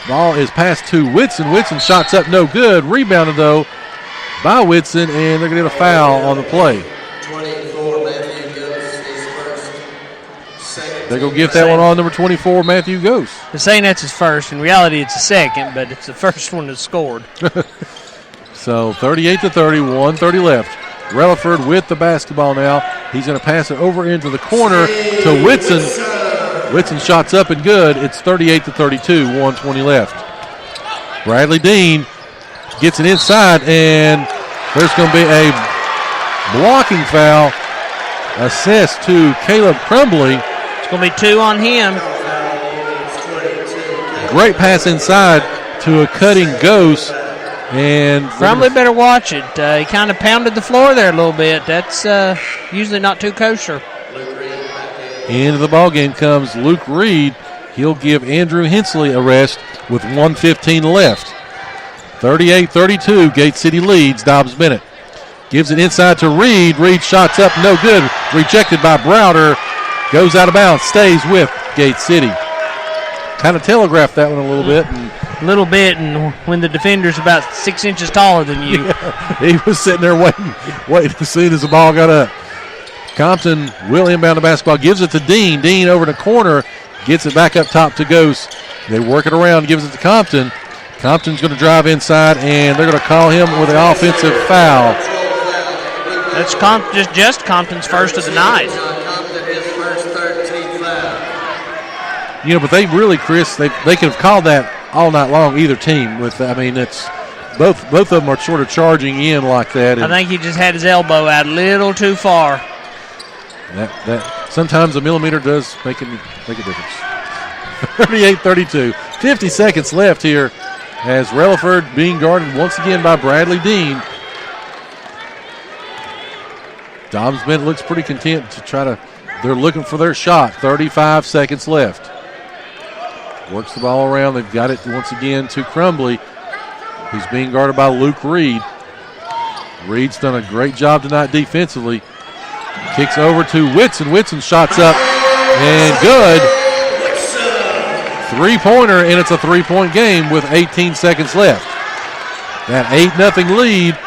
Ball is passed to Whitson. Whitson shots up, no good. Rebounded, though, by Whitson, and they're going to get a foul on the play. 24, Matthew Ghost is first. They're going to give that one on number 24, Matthew Ghost. They're saying that's his first. In reality, it's a second, but it's the first one that's scored. So 38-30, 1:30 left. Relaford with the basketball now. He's going to pass it over into the corner to Whitson. Whitson shots up and good. It's 38-32, 1:20 left. Bradley Dean gets it inside, and there's going to be a blocking foul assessed to Caleb Crumbly. It's going to be 2 on him. Great pass inside to a cutting Ghost. And Crumbly better watch it. He kind of pounded the floor there a little bit. That's usually not too kosher. Into the ballgame comes Luke Reed. He'll give Andrew Hensley a rest with 1:15 left. 38-32, Gate City leads. Dobyns-Bennett gives it inside to Reed. Reed shots up, no good. Rejected by Browder. Goes out of bounds, stays with Gate City. Kind of telegraphed that one a little bit. And when the defender's about 6 inches taller than you. Yeah, he was sitting there waiting as soon as the ball got up. Compton will inbound the basketball, gives it to Dean. Dean over the corner, gets it back up top to Ghost. They work it around, gives it to Compton. Compton's going to drive inside, and they're going to call him with an offensive foul. That's just Compton's first of the night. You know, but they really, Chris, they could have called that all night long, either team. It's both of them are sort of charging in like that. I think he just had his elbow out a little too far. That sometimes a millimeter does make a difference. 38-32, 50 seconds left here as Relaford being guarded once again by Bradley Dean. Dobyns-Bennett looks pretty content to they're looking for their shot. 35 seconds left. Works the ball around. They've got it once again to Crumbly. He's being guarded by Luke Reed. Reed's done a great job tonight defensively. Kicks over to Whitson. Whitson shots up and good. Three-pointer, and it's a three-point game with 18 seconds left. That 8-0 lead,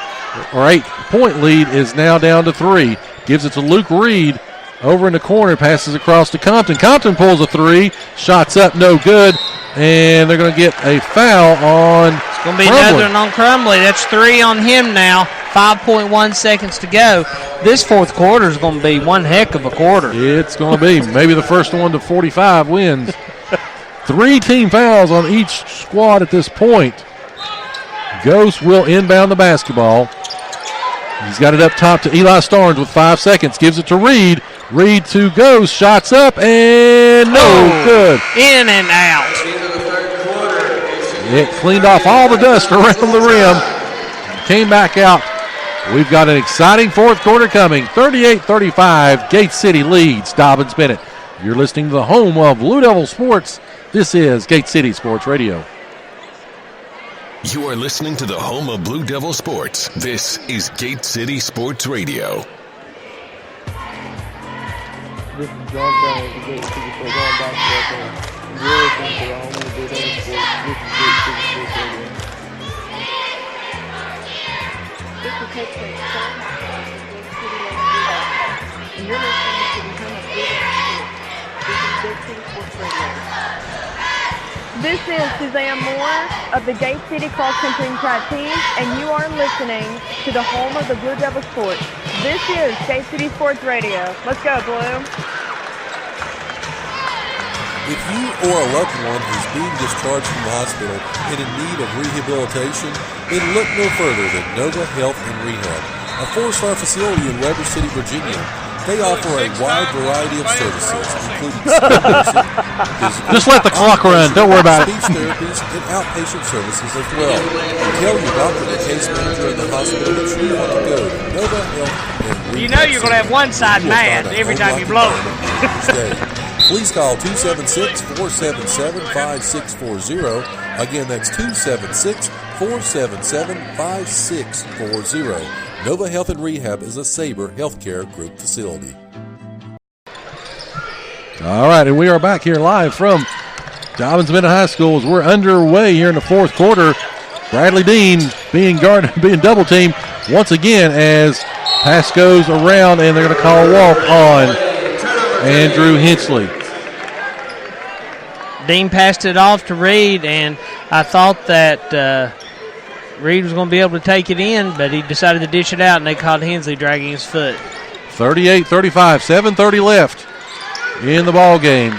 or 8-point lead, is now down to 3. Gives it to Luke Reed. Over in the corner, passes across to Compton. Compton pulls a 3, shots up, no good, and they're going to get a foul on Crumbly. It's going to be another one on Crumbly. That's 3 on him now. 5.1 seconds to go. This fourth quarter is going to be one heck of a quarter. It's going to be. Maybe the first one to 45 wins. 3 team fouls on each squad at this point. Ghost will inbound the basketball. He's got it up top to Eli Starnes with 5 seconds. Gives it to Reed. Reed to Ghost. Shots up and no good. In and out. It cleaned off all the dust around the rim. Came back out. We've got an exciting fourth quarter coming. 38-35. Gate City leads Dobyns-Bennett. You're listening to the home of Blue Devil Sports. This is Gate City Sports Radio. You are listening to the home of Blue Devil Sports. This is Gate City Sports Radio. This is John Brown of the Gate City Sports basketball team. You're listening to the home of Blue Devil Sports. This is Gate City Sports Radio. This is Coach John Brown of Gate City and you're listening to the home of Blue Devil Sports. This is Gate City Sports Radio. This is Suzanne Moore of the Gate City Cross Country and Track team, and you are listening to the home of the Blue Devil Sports. This is Gate City Sports Radio. Let's go, Blue. If you or a loved one is being discharged from the hospital and in need of rehabilitation, then look no further than Nova Health and Rehab, a 4-star facility in Weber City, Virginia. They offer a wide variety of services, including just let the clock run. Don't worry about it. Speech therapies and outpatient services as well. Tell your doctor or case manager in the hospital that you want to go to Nova Health and Rehab. You know you're going to have one side mad every time you blow it. Please call 276-477-5640. Again, that's 276-477-5640. Nova Health and Rehab is a Sabre Healthcare Group facility. All right, and we are back here live from Dobyns-Bennett High School as we're underway here in the fourth quarter. Bradley Dean being double teamed once again as pass goes around, and they're going to call a walk on Andrew Hensley. Dean passed it off to Reed, and I thought that Reed was going to be able to take it in, but he decided to dish it out, and they called Hensley dragging his foot. 38-35, 7:30 left in the ball game.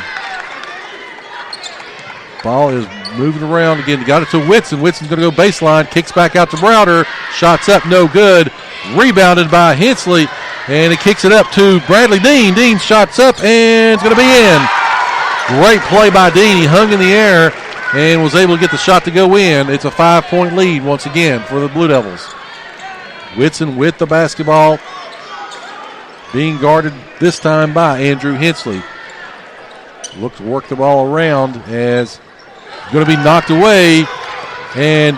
Ball is moving around again. Got it to Whitson. Whitson's going to go baseline. Kicks back out to Browder. Shots up, no good. Rebounded by Hensley, and it kicks it up to Bradley Dean. Dean shots up, and it's going to be in. Great play by Dean. He hung in the air and was able to get the shot to go in. It's a 5-point lead once again for the Blue Devils. Whitson with the basketball, being guarded this time by Andrew Hensley. Looks to work the ball around as going to be knocked away, and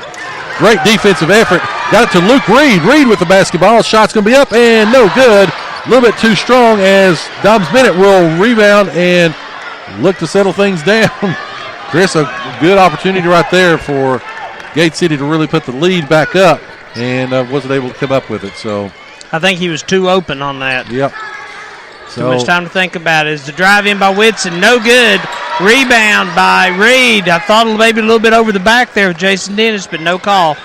great defensive effort. Got it to Luke Reed. Reed with the basketball. Shot's going to be up and no good. A little bit too strong as Dobyns-Bennett will rebound and look to settle things down. Chris, a good opportunity right there for Gate City to really put the lead back up, and wasn't able to come up with it. So I think he was too open on that. Yep. Too much time to think about it. As the drive in by Whitson, no good. Rebound by Reed. I thought maybe a little bit over the back there with Jason Dennis, but no call.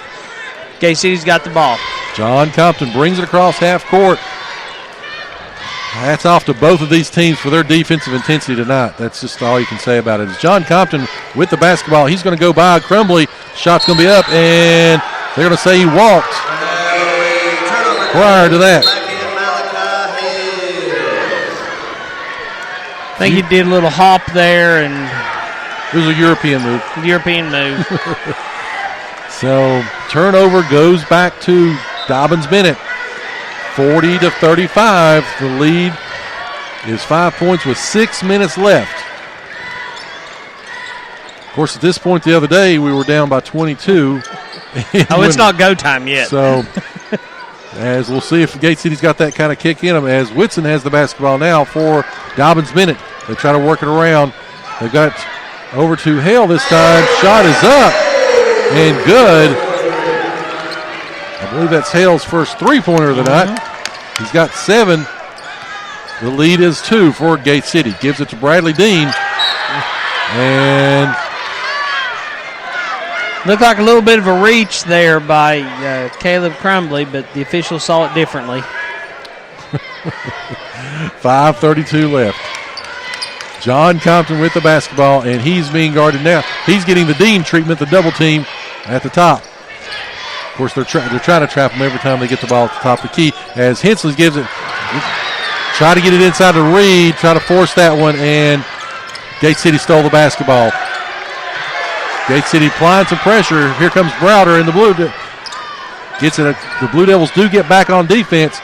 Gate City's got the ball. John Compton brings it across half court. Hats off to both of these teams for their defensive intensity tonight. That's just all you can say about it. It's John Compton with the basketball. He's going to go by Crumbly. Shot's going to be up, and they're going to say he walked. Prior to that, I think he did a little hop there, and it was a European move. So turnover goes back to Dobyns-Bennett. 40-35. The lead is 5 points with 6 minutes left. Of course, at this point the other day, we were down by 22. Oh, it's not go time yet. So, as we'll see if Gate City's got that kind of kick in them, as Whitson has the basketball now for Dobyns-Bennett. They try to work it around. They've got over to Hale this time. Shot is up and good. I believe that's Hale's first three-pointer of the night. He's got 7. The lead is 2 for Gate City. Gives it to Bradley Dean. And looked like a little bit of a reach there by Caleb Crumbly, but the officials saw it differently. 5:32 left. John Compton with the basketball, and he's being guarded now. He's getting the Dean treatment, the double team at the top. Of course, they're trying to trap him every time they get the ball at the top of the key. As Hensley gives it, try to get it inside to Reed, try to force that one, and Gate City stole the basketball. Gate City applying some pressure. Here comes Browder in the blue. Gets it. The Blue Devils do get back on defense.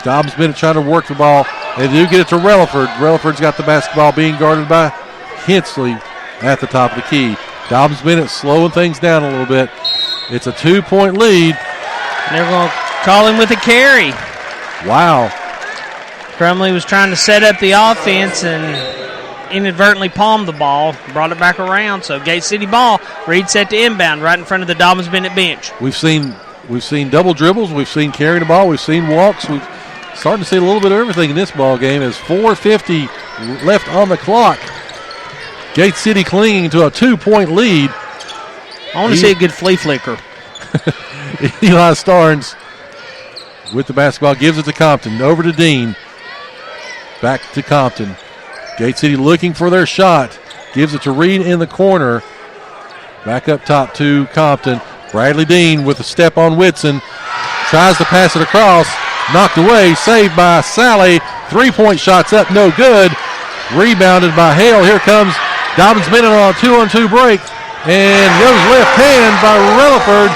Dobyns-Bennett trying to work the ball. They do get it to Relaford. Relaford's got the basketball, being guarded by Hensley at the top of the key. Dobyns-Bennett slowing things down a little bit. It's a 2-point lead. And they're going to call him with a carry. Wow. Crumley was trying to set up the offense and inadvertently palmed the ball, brought it back around. So Gate City ball. Reed set to inbound right in front of the Dobyns-Bennett bench. We've seen double dribbles. We've seen carrying the ball. We've seen walks. We've starting to see a little bit of everything in this ball game. As 4:50 left on the clock. Gate City clinging to a 2-point lead. I want to see a good flea flicker. Eli Starnes with the basketball, gives it to Compton. Over to Dean. Back to Compton. Gate City looking for their shot. Gives it to Reed in the corner. Back up top to Compton. Bradley Dean with a step on Whitson. Tries to pass it across. Knocked away. Saved by Sally. 3-point shots up. No good. Rebounded by Hale. Here comes Dobyns-Bennett on a 2-on-2 break. And goes left hand by Relaford.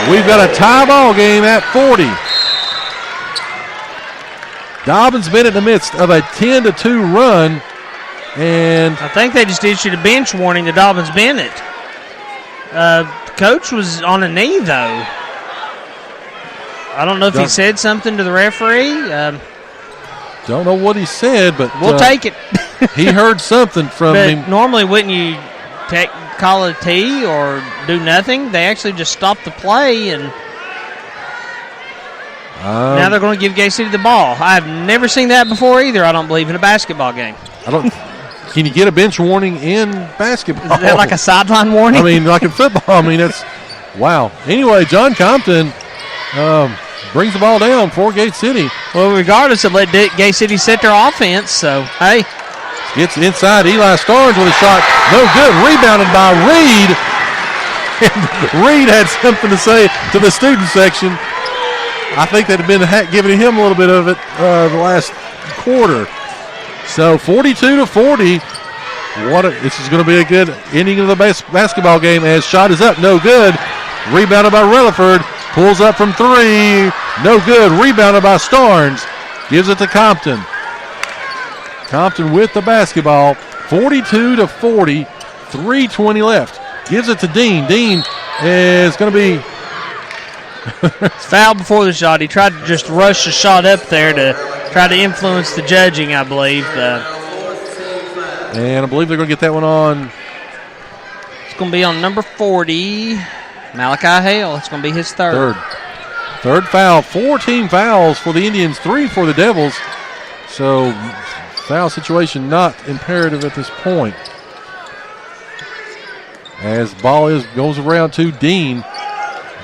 We've got a tie ball game at 40. Dobyns-Bennett in the midst of a 10-2 run. And I think they just issued a bench warning to Dobyns-Bennett. Coach was on a knee, though. I don't know if he said something to the referee. Don't know what he said, but we'll take it. He heard something from But him. normally, wouldn't you call it a tee or do nothing? They actually just stopped the play, and now they're going to give Gay City the ball. I've never seen that before either, I don't believe, in a basketball game. Can you get a bench warning in basketball? Is that like a sideline warning? I mean, like in football. I mean, that's wow. Anyway, John Compton brings the ball down for Gate City. Well, regardless of let Gay City set their offense, so, hey. Gets inside. Eli Starnes with a shot. No good. Rebounded by Reed. And Reed had something to say to the student section. I think that had been giving him a little bit of it the last quarter. So 42-40. This is going to be a good ending of the basketball game as shot is up. No good. Rebounded by Rutherford. Pulls up from three. No good. Rebounded by Starnes. Gives it to Compton. Compton with the basketball. 42-40. 3:20 left. Gives it to Dean. Dean is going to be foul before the shot. He tried to just rush the shot up there to try to influence the judging, I believe. And I believe they're going to get that one on. It's going to be on number 40, Malachi Hale. It's going to be his third. Third foul. 4 team fouls for the Indians, 3 for the Devils. So foul situation not imperative at this point. As ball goes around to Dean.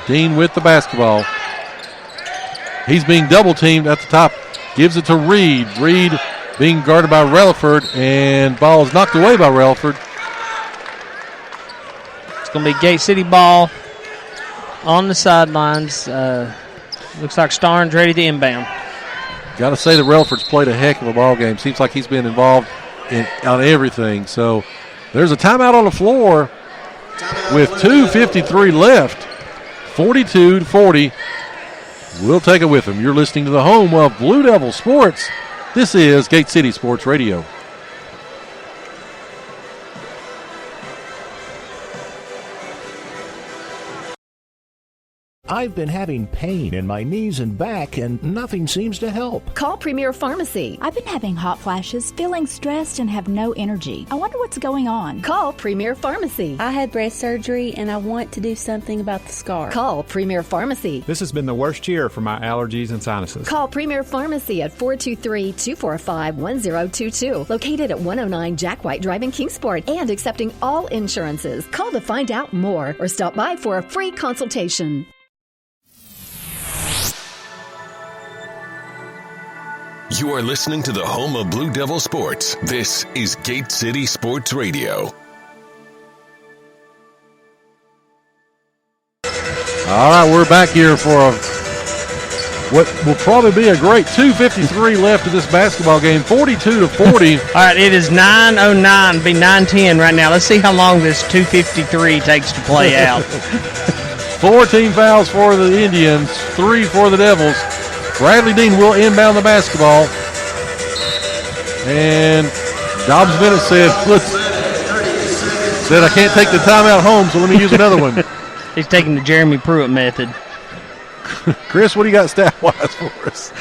Dean with the basketball. He's being double teamed at the top. Gives it to Reed. Reed being guarded by Relaford, and ball is knocked away by Relaford. It's going to be Gate City ball on the sidelines. Looks like Starnes ready to inbound. Got to say that Relaford's played a heck of a ball game. Seems like he's been involved on everything. So there's a timeout on the floor with 2:53 left. 42-40. We'll take it with him. You're listening to the home of Blue Devil Sports. This is Gate City Sports Radio. I've been having pain in my knees and back, and nothing seems to help. Call Premier Pharmacy. I've been having hot flashes, feeling stressed, and have no energy. I wonder what's going on. Call Premier Pharmacy. I had breast surgery, and I want to do something about the scar. Call Premier Pharmacy. This has been the worst year for my allergies and sinuses. Call Premier Pharmacy at 423-245-1022. Located at 109 Jack White Drive in Kingsport and accepting all insurances. Call to find out more or stop by for a free consultation. You are listening to the home of Blue Devil Sports. This is Gate City Sports Radio. All right, we're back here for what will probably be a great 2:53 left of this basketball game, 42-40. All right, it is 9:09, be 9:10 right now. Let's see how long this 2:53 takes to play out. 4 team fouls for the Indians, 3 for the Devils. Bradley Dean will inbound the basketball. And Dobyns-Bennett said, I can't take the timeout home, so let me use another one. He's taking the Jeremy Pruitt method. Chris, what do you got stat-wise for us?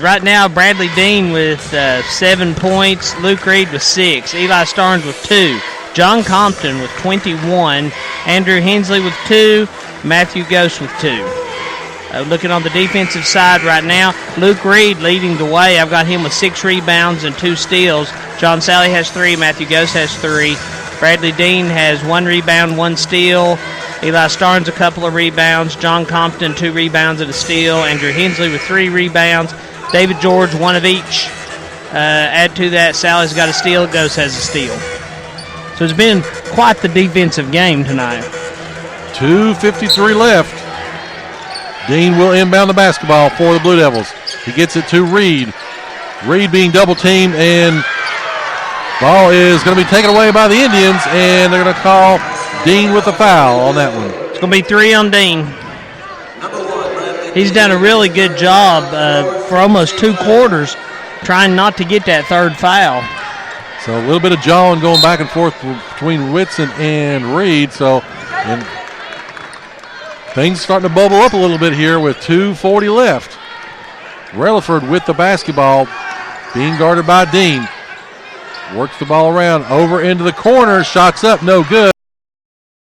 Right now, Bradley Dean with 7 points. Luke Reed with 6. Eli Starnes with 2. John Compton with 21. Andrew Hensley with 2. Matthew Ghost with 2. Looking on the defensive side right now, Luke Reed leading the way. I've got him with 6 rebounds and 2 steals. John Sally has 3. Matthew Ghost has 3. Bradley Dean has 1 rebound, 1 steal. Eli Starnes a couple of rebounds. John Compton 2 rebounds and a steal. Andrew Hensley with 3 rebounds. David George 1 of each. Add to that, Sally's got a steal. Ghost has a steal. So it's been quite the defensive game tonight. 2:53 left. Dean will inbound the basketball for the Blue Devils. He gets it to Reed. Reed being double teamed, and ball is going to be taken away by the Indians, and they're going to call Dean with a foul on that one. It's going to be 3 on Dean. He's done a really good job for almost 2 quarters trying not to get that 3rd foul. So a little bit of jawing going back and forth between Whitson and Reed. And things starting to bubble up a little bit here with 2:40 left. Relaford with the basketball, being guarded by Dean. Works the ball around, over into the corner, shots up, no good.